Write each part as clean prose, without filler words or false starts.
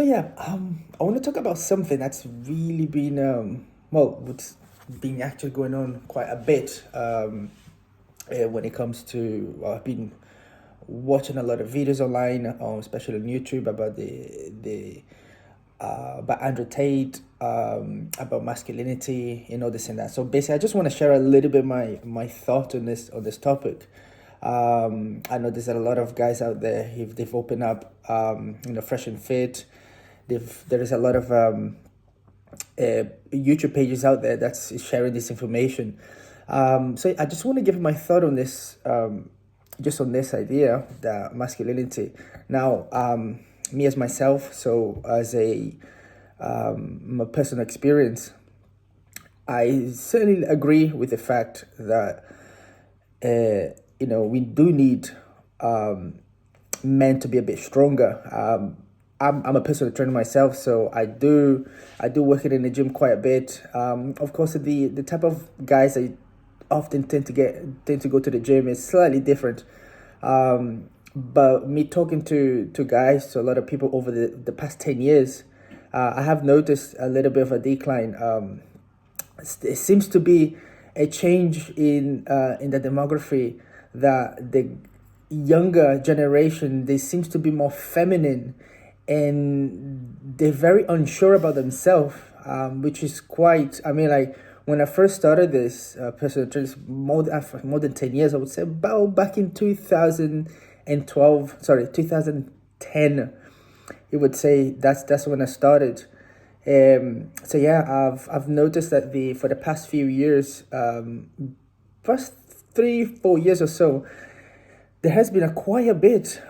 I want to talk about something that's really been what's been actually going on quite a bit when it comes to I've been watching a lot of videos online, especially on YouTube about the about Andrew Tate, about masculinity, this and that. So basically, I just want to share a little bit my thought on this topic. I know there's a lot of guys out there. If they've opened up, fresh and fit, there is a lot of YouTube pages out there that's sharing this information. So I just want to give my thought on this, just on this idea that masculinity. Now, me as myself, so as my personal experience, I certainly agree with the fact that we do need men to be a bit stronger. I'm a personal trainer myself, so I do work it in the gym quite a bit. Of course, the type of guys I often tend to go to the gym is slightly different. But me talking to guys, to a lot of people over the past 10 years, I have noticed a little bit of a decline. It seems to be a change in the demography, that the younger generation, they seems to be more feminine, and they're very unsure about themselves, which is quite, I mean, like, when I first started this personal training, more than 10 years, I would say, about back in 2012, sorry, 2010, you would say that's when I started. I've noticed that for the past few years, first 3-4 years or so, there has been quite a bit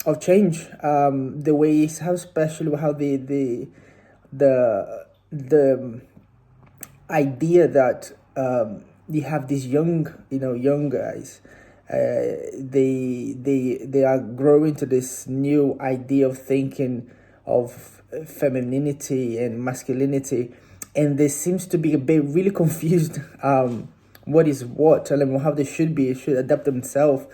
of change. The ways, how especially how the idea that you have these young guys, they are growing to this new idea of thinking of femininity and masculinity, and they seems to be a bit really confused. What is what? Tell them how they should adapt themselves.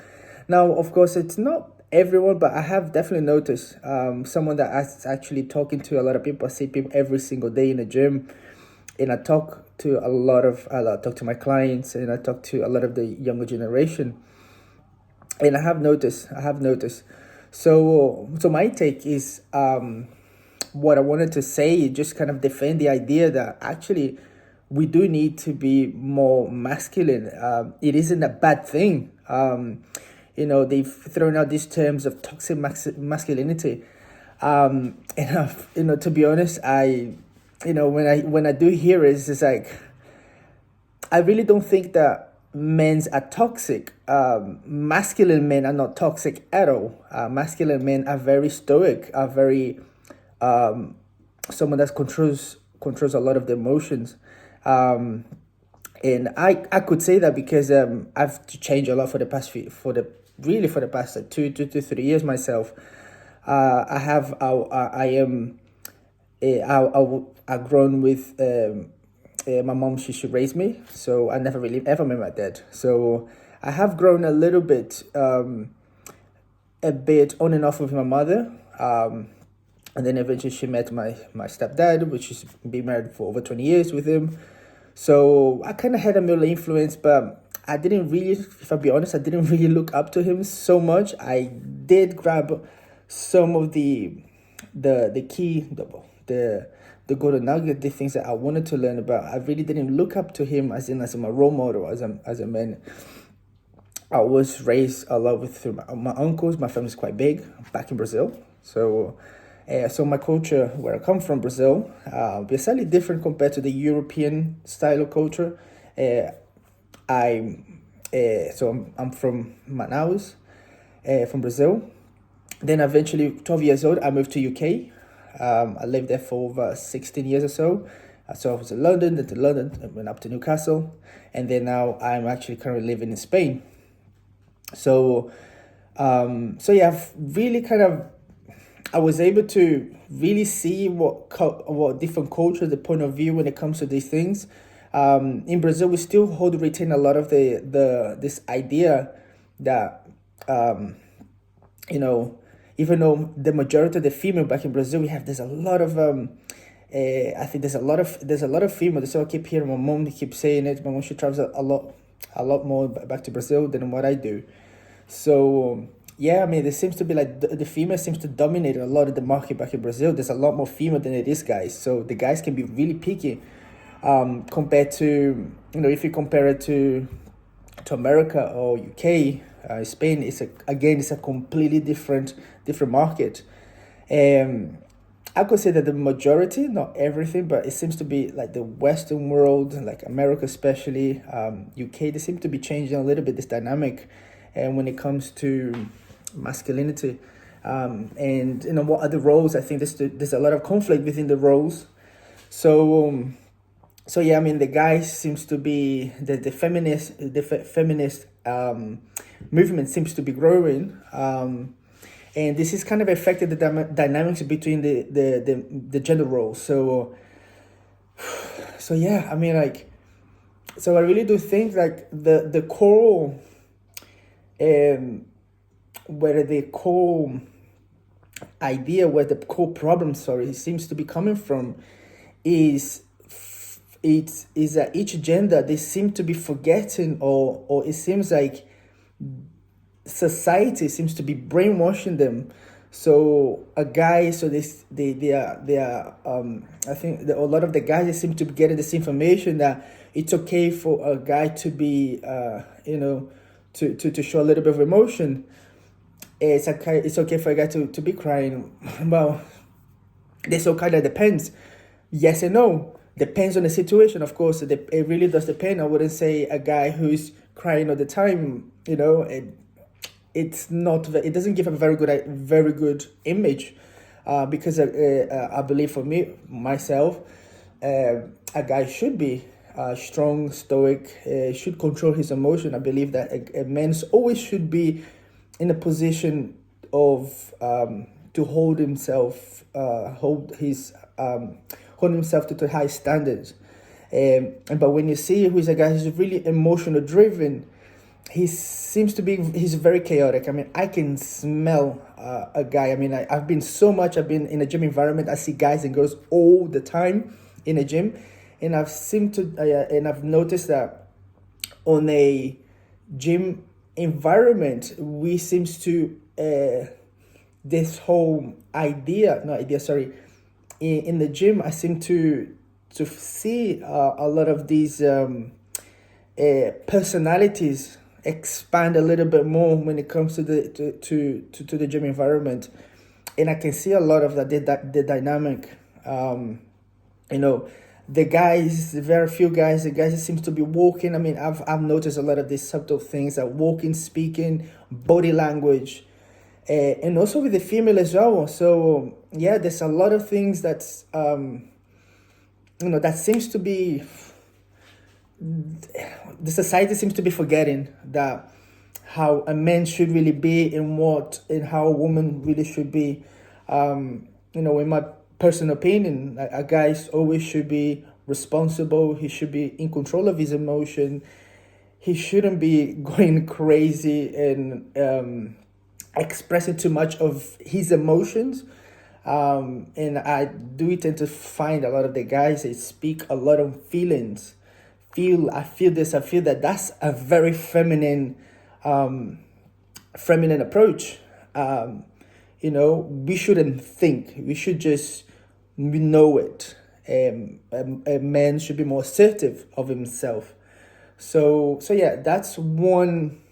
Now, of course, it's not everyone, but I have definitely noticed someone that is actually talking to a lot of people. I see people every single day in the gym, and I talk to I talk to my clients, and I talk to a lot of the younger generation, and I have noticed. So my take is, what I wanted to say, just kind of defend the idea that actually we do need to be more masculine. It isn't a bad thing. They've thrown out these terms of toxic masculinity. And to be honest, when I do hear it, it's just like, I really don't think that men's are toxic. Masculine men are not toxic at all. Masculine men are very stoic, are very someone that controls a lot of the emotions. And I could say that because I've changed a lot for the past like 2 to 3 years myself. I've grown with my mom. She raised me, so I never really ever met my dad. So I have grown a little bit, a bit on and off with my mother. And then eventually she met my stepdad, which is been married for over 20 years with him. So I kind of had a middle influence, but I didn't really, if I be honest, I didn't really look up to him so much. I did grab some of the key, the golden nugget, the things that I wanted to learn about. I really didn't look up to him as my role model, as a man. I was raised a lot through my uncles. My family's quite big back in Brazil. So my culture, where I come from, Brazil, is slightly different compared to the European style of culture. I'm from Manaus, from Brazil. Then eventually, 12 years old, I moved to UK. I lived there for over 16 years or so. So I was in London, then to London, I went up to Newcastle, and then now I'm actually currently living in Spain. I've really I was able to really see what different cultures, the point of view when it comes to these things. In Brazil, we still retain a lot of this idea that even though the majority of the female back in Brazil, there's a lot of I think there's a lot of female. So I keep hearing my mom keep saying it. My mom, she travels a lot more back to Brazil than what I do. So yeah, I mean, there seems to be like the female seems to dominate a lot of the market back in Brazil. There's a lot more female than it is guys. So the guys can be really picky, compared to, if you compare it to America or UK, Spain. It's a completely different market. I could say that the majority, not everything, but it seems to be like the Western world, like America especially, UK, they seem to be changing a little bit this dynamic, and when it comes to masculinity, and what are the roles. I think there's a lot of conflict within the roles. So yeah, I mean, the guys seems to be the feminist movement seems to be growing, and this is kind of affected the dynamics between the gender roles. So yeah, I mean, like, so I really do think like the core, where the core idea, where the core problem, sorry, seems to be coming from, is that each gender, they seem to be forgetting, or it seems like society seems to be brainwashing them. So a guy, so they are I think that a lot of the guys, they seem to be getting this information that it's okay for a guy to be to show a little bit of emotion. It's okay for a guy to be crying. Well, this all kind of depends. Yes and no. Depends on the situation, of course. It really does depend. I wouldn't say a guy who's crying all the time, it's not. It doesn't give a very good image, because I believe, for myself, a guy should be strong, stoic, should control his emotion. I believe that a man always should be in a position of to hold himself, hold himself to high standards. But when you see who's a guy who's really emotional driven, he's very chaotic. I mean, I can smell a guy. I mean, I've been in a gym environment. I see guys and girls all the time in a gym, and I've noticed that on a gym environment, we seems to this whole idea, no idea, sorry. In the gym, I seem to see a lot of these personalities expand a little bit more when it comes to the gym environment, and I can see a lot of that the dynamic. The guys, very few guys, the guys that seems to be walking. I mean, I've noticed a lot of these subtle things, like walking, speaking, body language. And also with the female as well. So yeah, there's a lot of things that's that seems to be, the society seems to be forgetting that how a man should really be, and how a woman really should be. In my personal opinion, a guy always should be responsible. He should be in control of his emotion. He shouldn't be going crazy and expressing too much of his emotions. And I do tend to find a lot of the guys, they speak a lot of feelings. I feel this, I feel that. That's a very feminine approach. We shouldn't think. We should just know it. A man should be more assertive of himself. So yeah, that's one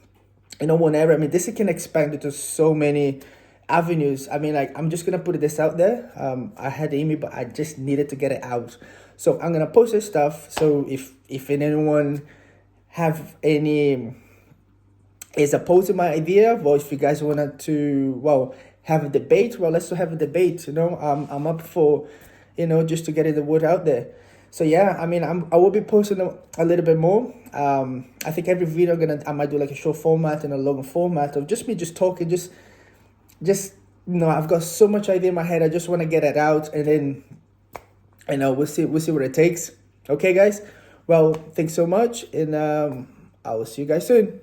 area. I mean, this can expand into so many avenues. I mean, like, I'm just gonna put this out there. I had Amy, but I just needed to get it out. So I'm gonna post this stuff. So if anyone is opposed to my idea, well, if you guys wanted to, have a debate, let's have a debate. I'm up for, just to get the word out there. So yeah, I mean, I will be posting a little bit more. I think every video I might do like a short format and a longer format of just me talking, just I've got so much idea in my head. I just want to get it out, and then we'll see what it takes. Okay, guys. Well, thanks so much, and I will see you guys soon.